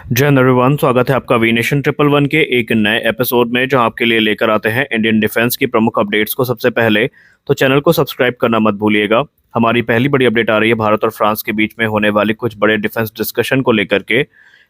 जय हिंद एवरीवन, स्वागत है आपका वी नेशन ट्रिपल वन के एक नए एपिसोड में जहां आपके लिए लेकर आते हैं इंडियन डिफेंस की प्रमुख अपडेट्स को सबसे पहले। तो चैनल को सब्सक्राइब करना मत भूलिएगा। हमारी पहली बड़ी अपडेट आ रही है भारत और फ्रांस के बीच में होने वाली कुछ बड़े डिफेंस डिस्कशन को लेकर के।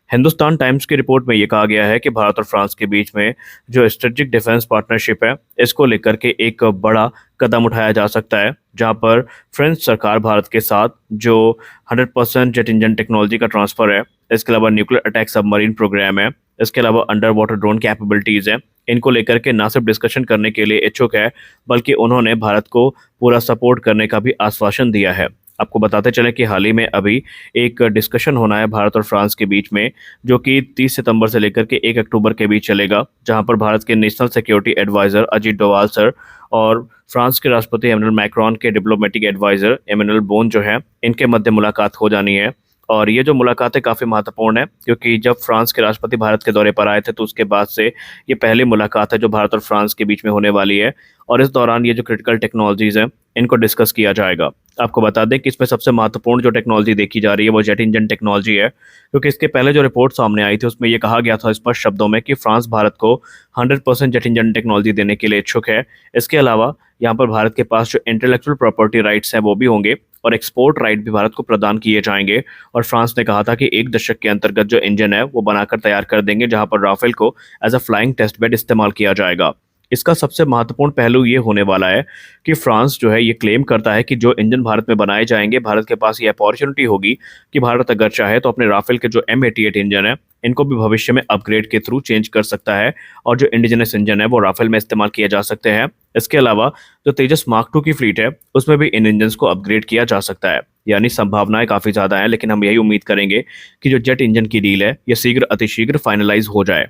हिंदुस्तान टाइम्स की रिपोर्ट में ये कहा गया है कि भारत और फ्रांस के बीच में जो स्ट्रेटेजिक डिफेंस पार्टनरशिप है, इसको लेकर के एक बड़ा कदम उठाया जा सकता है, जहां पर फ्रेंच सरकार भारत के साथ जो 100% जेट इंजन टेक्नोलॉजी का ट्रांसफर है, इसके अलावा न्यूक्लियर अटैक सबमरीन प्रोग्राम है, इसके अलावा अंडर वाटर ड्रोन कैपेबिलिटीज है, इनको लेकर के ना सिर्फ डिस्कशन करने के लिए इच्छुक है, बल्कि उन्होंने भारत को पूरा सपोर्ट करने का भी आश्वासन दिया है। आपको बताते चलें कि हाल ही में अभी एक डिस्कशन होना है भारत और फ्रांस के बीच में, जो कि 30 सितंबर से लेकर के 1 अक्टूबर के बीच चलेगा, जहां पर भारत के national security adviser Ajit Doval sir और फ्रांस के राष्ट्रपति एमैनुअल मैक्रोन के डिप्लोमेटिक एडवाइजर एमैनुअल बोन जो है, इनके मध्य मुलाकात हो जानी है। और ये जो मुलाकात है काफ़ी महत्वपूर्ण है, क्योंकि जब फ्रांस के राष्ट्रपति भारत के दौरे पर आए थे तो उसके बाद से ये पहली मुलाकात है जो भारत और फ्रांस के बीच में होने वाली है। और इस दौरान ये जो क्रिटिकल टेक्नोलॉजीज हैं, इनको डिस्कस किया जाएगा। आपको बता दें कि इसमें सबसे महत्वपूर्ण जो टेक्नोलॉजी देखी जा रही है वो जेट इंजन टेक्नोलॉजी है, क्योंकि इसके पहले जो रिपोर्ट सामने आई थी उसमें ये कहा गया था स्पष्ट शब्दों में कि फ्रांस भारत को 100% जेट इंजन टेक्नोलॉजी देने के लिए इच्छुक है। इसके अलावा यहाँ पर भारत के पास जो इंटेलेक्चुअल प्रॉपर्टी राइट्स हैं वो भी होंगे और एक्सपोर्ट राइट भी भारत को प्रदान किए जाएंगे। और फ्रांस ने कहा था कि 1 दशक के अंतर्गत जो इंजन है वो बनाकर तैयार कर देंगे, जहां पर राफेल को as a flying test bed इस्तेमाल किया जाएगा। इसका सबसे महत्वपूर्ण पहलू ये होने वाला है कि फ्रांस जो है ये क्लेम करता है कि जो इंजन भारत में बनाए जाएंगे, भारत के पास ये अपॉर्चुनिटी होगी कि भारत अगर चाहे तो अपने राफेल के जो M88 इंजन है, इनको भी भविष्य में अपग्रेड के थ्रू चेंज कर सकता है और जो इंडिजिनस इंजन है वो राफेल में इस्तेमाल किए जा सकते हैं। इसके अलावा जो तेजस मार्क 2 की फ्लीट है उसमें भी इन इंजन को अपग्रेड किया जा सकता है। यानी संभावनाएं काफ़ी ज़्यादा हैं, लेकिन हम यही उम्मीद करेंगे कि जो जेट इंजन की डील है ये शीघ्र अतिशीघ्र फाइनलाइज हो जाए।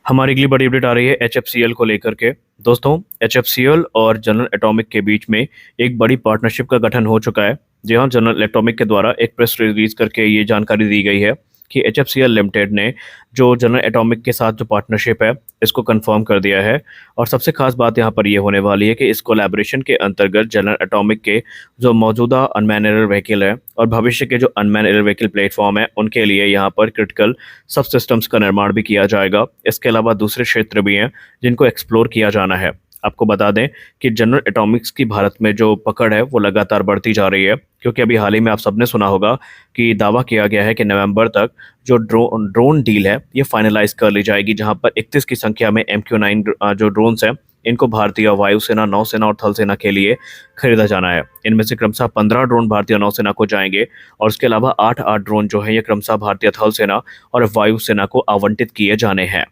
हमारी अगली बड़ी अपडेट आ रही है HFCL को लेकर के। दोस्तों, HFCL और जनरल एटॉमिक के बीच में एक बड़ी पार्टनरशिप का गठन हो चुका है। जी हाँ, जनरल एटॉमिक के द्वारा एक प्रेस रिलीज करके ये जानकारी दी गई है कि HFCL लिमिटेड ने जो जनरल एटॉमिक के साथ जो पार्टनरशिप है इसको कंफर्म कर दिया है। और सबसे खास बात यहाँ पर ये होने वाली है कि इस कोलैबोरेशन के अंतर्गत जनरल एटॉमिक के जो मौजूदा अनमैन एयर व्हीकल है और भविष्य के जो अनमैन एयर व्हीकल प्लेटफॉर्म है, उनके लिए यहाँ पर क्रिटिकल सब सिस्टम्स का निर्माण भी किया जाएगा। इसके अलावा दूसरे क्षेत्र भी हैं जिनको एक्सप्लोर किया जाना है। आपको बता दें कि जनरल एटॉमिक्स की भारत में जो पकड़ है वो लगातार बढ़ती जा रही है, क्योंकि अभी हाल ही में आप सबने सुना होगा कि दावा किया गया है कि नवंबर तक जो ड्रोन डील है ये फाइनलाइज कर ली जाएगी, जहां पर 31 की संख्या में MQ-9 जो ड्रोन्स हैं इनको भारतीय वायुसेना, नौसेना और थल सेना के लिए खरीदा जाना है। इनमें से क्रमशः 15 ड्रोन भारतीय नौसेना को जाएंगे और उसके अलावा 8 ड्रोन जो है ये क्रमशः भारतीय थल सेना और वायुसेना को आवंटित किए जाने हैं।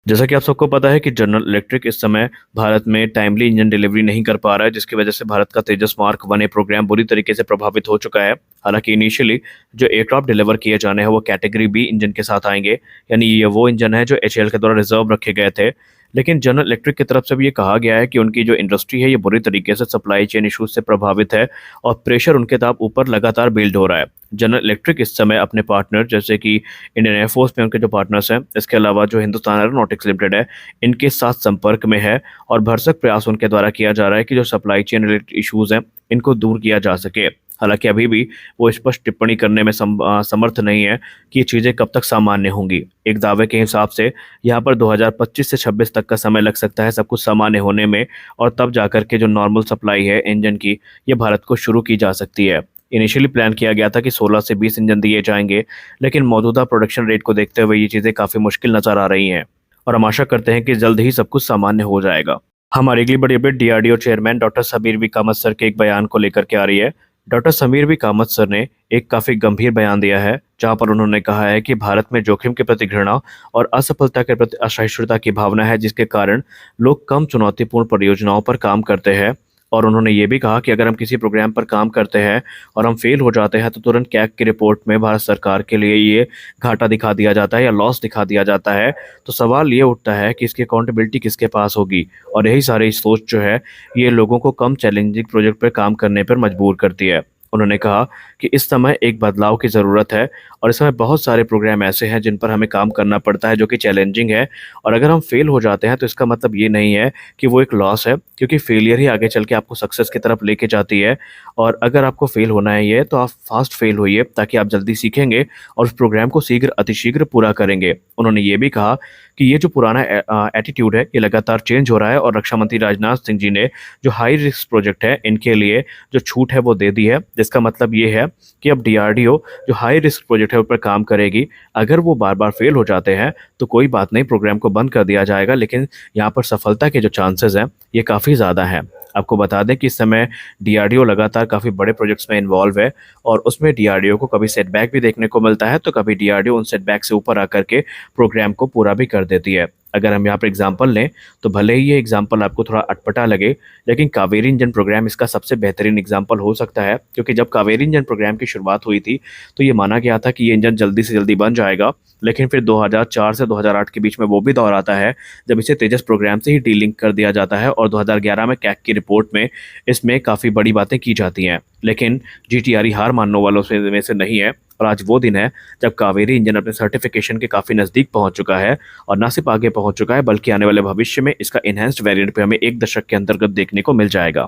जैसा कि आप सबको पता है कि जनरल इलेक्ट्रिक इस समय भारत में टाइमली इंजन डिलीवरी नहीं कर पा रहा है, जिसकी वजह से भारत का तेजस मार्क 1A प्रोग्राम बुरी तरीके से प्रभावित हो चुका है। हालांकि इनिशियली जो एयरक्राफ्ट डिलीवर किए जाने हैं वो कैटेगरी B इंजन के साथ आएंगे, यानी ये वो इंजन है जो HAL के द्वारा रिजर्व रखे गए थे। लेकिन जनरल इलेक्ट्रिक की तरफ से भी ये कहा गया है कि उनकी जो इंडस्ट्री है ये बुरी तरीके से सप्लाई चेन इशूज से प्रभावित है और प्रेशर उनके ताप ऊपर लगातार बिल्ड हो रहा है। जनरल इलेक्ट्रिक इस समय अपने पार्टनर जैसे कि इंडियन एयरफोर्स में उनके जो पार्टनर्स हैं, इसके अलावा जो हिंदुस्तान एरोनॉटिक्स लिमिटेड है, इनके साथ संपर्क में है और भरसक प्रयास उनके द्वारा किया जा रहा है कि जो सप्लाई चेन रिलेटेड इशूज़ हैं इनको दूर किया जा सके। हालांकि अभी भी वो स्पष्ट टिप्पणी करने में समर्थ नहीं है कि ये चीज़ें कब तक सामान्य होंगी। एक दावे के हिसाब से यहाँ पर 2025 से 26 तक का समय लग सकता है सब कुछ सामान्य होने में, और तब जाकर के जो नॉर्मल सप्लाई है इंजन की ये भारत को शुरू की जा सकती है। इनिशियली प्लान किया गया था कि 16 से 20 इंजन दिए जाएंगे, लेकिन मौजूदा प्रोडक्शन रेट को देखते हुए ये चीज़ें काफ़ी मुश्किल नज़र आ रही हैं और हम आशा करते हैं कि जल्द ही सब कुछ सामान्य हो जाएगा। हमारी अगली बड़ी update DRDO chairman doctor Sabir V Kamat sir के एक बयान को लेकर के आ रही है। Doctor Samir V Kamat sir ने एक काफ़ी गंभीर बयान दिया है, जहां पर उन्होंने कहा है कि भारत में जोखिम के प्रति घृणा और असफलता के प्रति असहिष्णुता की भावना है, जिसके कारण लोग कम चुनौतीपूर्ण परियोजनाओं पर काम करते हैं। और उन्होंने ये भी कहा कि अगर हम किसी प्रोग्राम पर काम करते हैं और हम फेल हो जाते हैं तो तुरंत कैग की रिपोर्ट में भारत सरकार के लिए ये घाटा दिखा दिया जाता है या लॉस दिखा दिया जाता है। तो सवाल ये उठता है कि इसकी अकाउंटेबिलिटी किसके पास होगी, और यही सारी सोच जो है ये लोगों को कम चैलेंजिंग प्रोजेक्ट पर काम करने पर मजबूर करती है। उन्होंने कहा कि इस समय एक बदलाव की ज़रूरत है और इस समय बहुत सारे प्रोग्राम ऐसे हैं जिन पर हमें काम करना पड़ता है जो कि चैलेंजिंग है, और अगर हम फेल हो जाते हैं तो इसका मतलब ये नहीं है कि वो एक लॉस है, क्योंकि फेलियर ही आगे चल के आपको सक्सेस की तरफ लेके जाती है। और अगर आपको फेल होना है ये, तो आप फास्ट फेल होइए ताकि आप जल्दी सीखेंगे और उस प्रोग्राम को शीघ्र अतिशीघ्र पूरा करेंगे। उन्होंने ये भी कहा कि ये जो पुराना एटीट्यूड है ये लगातार चेंज हो रहा है, और रक्षा मंत्री राजनाथ सिंह जी ने जो हाई रिस्क प्रोजेक्ट है इनके लिए जो छूट है वो दे दी है, जिसका मतलब ये है कि अब डीआरडीओ जो हाई रिस्क प्रोजेक्ट है उस पर काम करेगी। अगर वो बार बार फेल हो जाते हैं तो कोई बात नहीं, प्रोग्राम को बंद कर दिया जाएगा, लेकिन यहाँ पर सफलता के जो चांसेस हैं ये काफ़ी ज़्यादा हैं। आपको बता दें कि इस समय डीआरडीओ लगातार काफ़ी बड़े प्रोजेक्ट्स में इन्वॉल्व है, और उसमें डीआरडीओ को कभी सेटबैक भी देखने को मिलता है, तो कभी डीआरडीओ उन सेटबैक से ऊपर आकर के प्रोग्राम को पूरा भी कर देती है। अगर हम यहाँ पर एग्जाम्पल लें तो भले ही ये एग्जाम्पल आपको थोड़ा अटपटा लगे, लेकिन कावेरी इंजन प्रोग्राम इसका सबसे बेहतरीन एग्जाम्पल हो सकता है, क्योंकि जब कावेरी इंजन प्रोग्राम की शुरुआत हुई थी तो ये माना गया था कि ये इंजन जल्दी से जल्दी बन जाएगा, लेकिन फिर 2004 से 2008 के बीच में वो भी दौर आता है जब इसे तेजस प्रोग्राम से ही डीलिंक कर दिया जाता है, और 2011 में कैग की रिपोर्ट में इसमें काफ़ी बड़ी बातें की जाती हैं। लेकिन जीटीआरई हार मानने वालों में से नहीं है, और आज वो दिन है जब कावेरी इंजन अपने सर्टिफिकेशन के काफ़ी नज़दीक पहुंच चुका है, और ना सिर्फ आगे पहुंच चुका है बल्कि आने वाले भविष्य में इसका इन्हेंस्ड वेरिएंट पे हमें 1 दशक के अंतर्गत देखने को मिल जाएगा।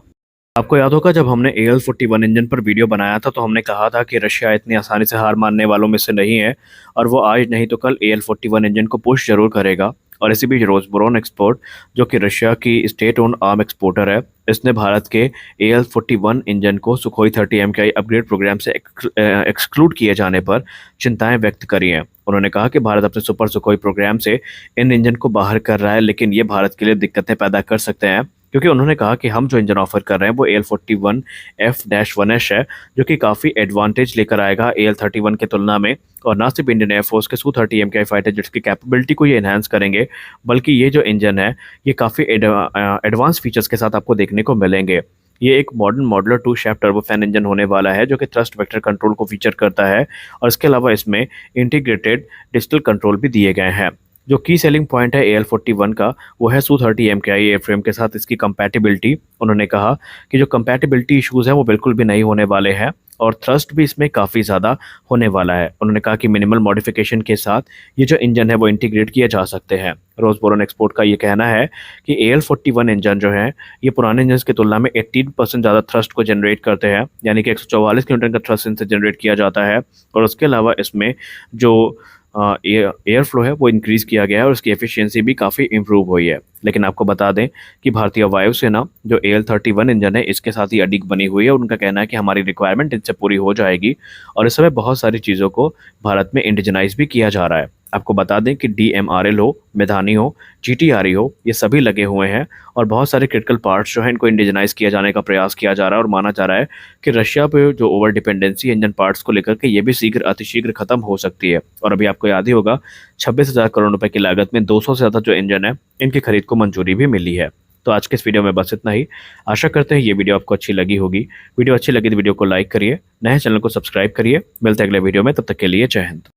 आपको याद होगा जब हमने AL-41 इंजन पर वीडियो बनाया था तो हमने कहा था कि रशिया इतनी आसानी से हार मानने वालों में से नहीं है, और वो आज नहीं तो कल AL-41 इंजन को पुश जरूर करेगा। और इसी बीच रोसबोरोन एक्सपोर्ट, जो कि रशिया की स्टेट ओन आर्म एक्सपोर्टर है, इसने भारत के AL-41 इंजन को सुखोई 30 MKI अपग्रेड प्रोग्राम से एक्सक्लूड किए जाने पर चिंताएं व्यक्त करी हैं। उन्होंने कहा कि भारत अपने सुपर सुखोई प्रोग्राम से इन इंजन को बाहर कर रहा है, लेकिन ये भारत के लिए दिक्कतें पैदा कर सकते हैं, क्योंकि उन्होंने कहा कि हम जो इंजन ऑफर कर रहे हैं वो AL-41F-1H है, जो कि काफ़ी एडवांटेज लेकर आएगा AL-31 के तुलना में। और ना सिर्फ इंडियन एयरफोर्स के Su-30 MKI फाइटर जेट्स की कैपेबिलिटी को ये एनहांस करेंगे, बल्कि ये जो इंजन है ये काफ़ी एडवांस फीचर्स के साथ आपको देखने को मिलेंगे। ये एक modern modular 2 shaft turbofan engine होने वाला है, जो कि थ्रस्ट वेक्टर कंट्रोल को फीचर करता है, और इसके अलावा इसमें इंटीग्रेटेड डिजिटल कंट्रोल भी दिए गए हैं। जो की सेलिंग पॉइंट है AL-41 का वो है Su-30 MKI एयरफ्रेम के साथ इसकी कंपैटिबिलिटी। उन्होंने कहा कि जो कंपैटिबिलिटी इश्यूज़ हैं वो बिल्कुल भी नहीं होने वाले हैं, और थ्रस्ट भी इसमें काफ़ी ज़्यादा होने वाला है। उन्होंने कहा कि मिनिमल मॉडिफिकेशन के साथ ये जो इंजन है वो इंटीग्रेट किए जा सकते हैं। रोसबोरोन एक्सपोर्ट का ये कहना है कि AL-41 इंजन जो है ये पुराने इंजन की तुलना में 18% ज़्यादा थ्रस्ट को जनरेट करते हैं, यानी कि 144 न्यूटन का थ्रस्ट इनसे जनरेट किया जाता है, और उसके अलावा इसमें जो एयर फ्लो है वो इंक्रीज़ किया गया है, और उसकी एफिशिएंसी भी काफ़ी इंप्रूव हुई है। लेकिन आपको बता दें कि भारतीय वायुसेना जो AL-31 इंजन है इसके साथ ही अडिग बनी हुई है, और उनका कहना है कि हमारी रिक्वायरमेंट इनसे पूरी हो जाएगी, और इस समय बहुत सारी चीज़ों को भारत में इंडिजनाइज भी किया जा रहा है। आपको बता दें कि DMRL हो, मेधानी हो, GTRE हो, ये सभी लगे हुए हैं, और बहुत सारे क्रिटिकल पार्ट्स जो हैं इनको इंडिजनाइज किया जाने का प्रयास किया जा रहा है, और माना जा रहा है कि रशिया पे जो ओवर डिपेंडेंसी है इंजन पार्ट्स को लेकर के ये भी शीघ्र अतिशीघ्र खत्म हो सकती है। और अभी आपको याद ही होगा 26,000 करोड़ रुपए की लागत में 200 से ज़्यादा जो इंजन है इनकी खरीद को मंजूरी भी मिली है। तो आज के इस वीडियो में बस इतना ही। आशा करते हैं ये वीडियो आपको अच्छी लगी होगी। वीडियो अच्छी लगी तो वीडियो को लाइक करिए, नए चैनल को सब्सक्राइब करिए। मिलते हैं अगले वीडियो में, तब तक के लिए जय हिंद।